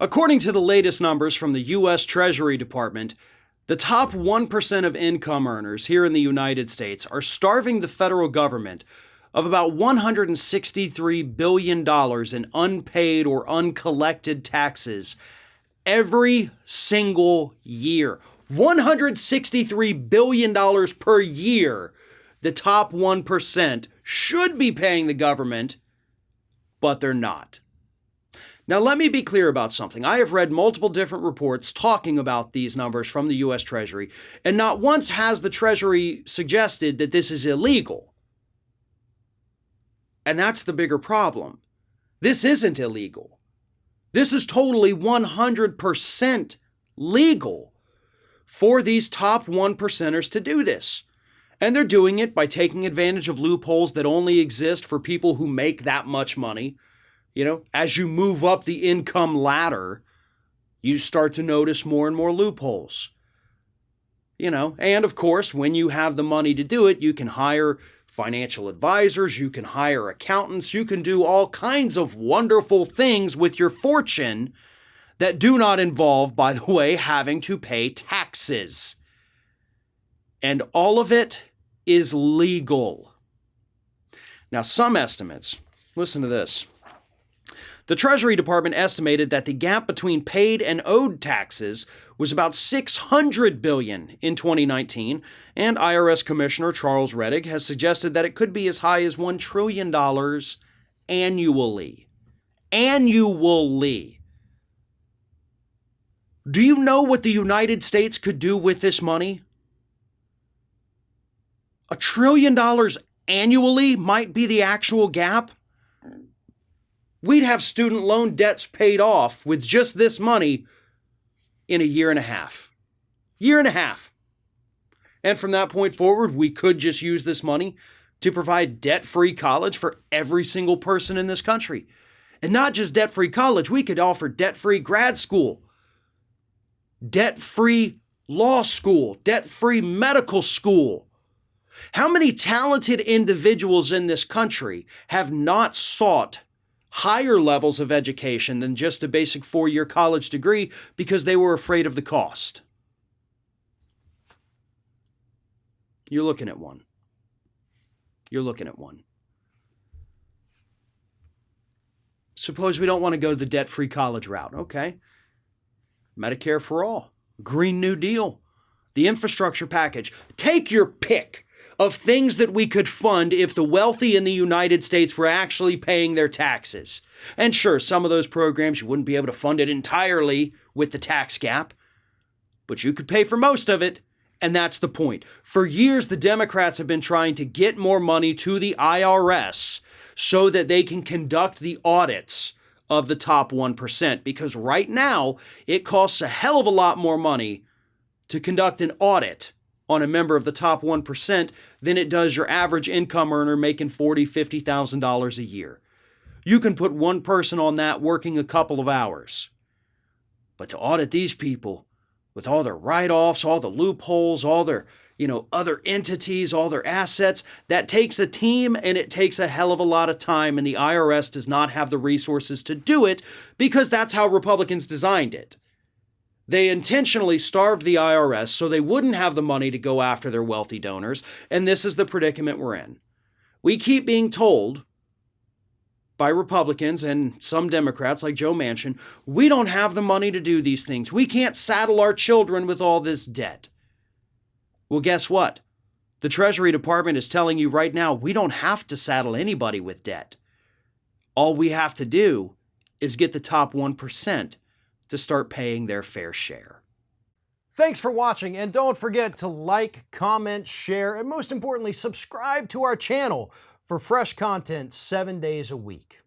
According to the latest numbers from the U.S. Treasury Department, the top 1% of income earners here in the United States are starving the federal government of about $163 billion in unpaid or uncollected taxes every single year. $163 billion per year. The top 1% should be paying the government, but they're not. Now, let me be clear about something. I have read multiple different reports talking about these numbers from the U.S. Treasury, and not once has the Treasury suggested that this is illegal. And that's the bigger problem. This isn't illegal. This is totally 100% legal for these top 1%ers to do this. And they're doing it by taking advantage of loopholes that only exist for people who make that much money. You know, as you move up the income ladder, you start to notice more and more loopholes. You know, and of course, when you have the money to do it, you can hire financial advisors, you can hire accountants, you can do all kinds of wonderful things with your fortune that do not involve, by the way, having to pay taxes. And all of it is legal. Now, some estimates, listen to this. The Treasury Department estimated that the gap between paid and owed taxes was about $600 billion in 2019, and IRS Commissioner Charles Rettig has suggested that it could be as high as $1 trillion annually. Annually. Do you know what the United States could do with this money? $1 trillion annually might be the actual gap. We'd have student loan debts paid off with just this money in a year and a half. Year and a half. And from that point forward, we could just use this money to provide debt-free college for every single person in this country. And not just debt-free college, we could offer debt-free grad school, debt-free law school, debt-free medical school. How many talented individuals in this country have not sought higher levels of education than just a basic 4-year college degree because they were afraid of the cost? You're looking at one. You're looking at one. Suppose we don't want to go the debt-free college route. Okay. Medicare for all. Green New Deal. The infrastructure package. Take your pick of things that we could fund if the wealthy in the United States were actually paying their taxes. And sure, some of those programs, you wouldn't be able to fund it entirely with the tax gap, but you could pay for most of it, and that's the point. For years, the Democrats have been trying to get more money to the IRS so that they can conduct the audits of the top 1%, because right now, it costs a hell of a lot more money to conduct an audit on a member of the top 1% than it does your average income earner making $40,000, $50,000 a year. You can put one person on that working a couple of hours. But to audit these people with all their write-offs, all the loopholes, all their, other entities, all their assets, that takes a team and it takes a hell of a lot of time, and the IRS does not have the resources to do it because that's how Republicans designed it. They intentionally starved the IRS so they wouldn't have the money to go after their wealthy donors, and this is the predicament we're in. We keep being told by Republicans and some Democrats like Joe Manchin, we don't have the money to do these things. We can't saddle our children with all this debt. Well, guess what? The Treasury Department is telling you right now, we don't have to saddle anybody with debt. All we have to do is get the top 1% to start paying their fair share. Thanks for watching, and don't forget to like, comment, share, and most importantly, subscribe to our channel for fresh content 7 days a week.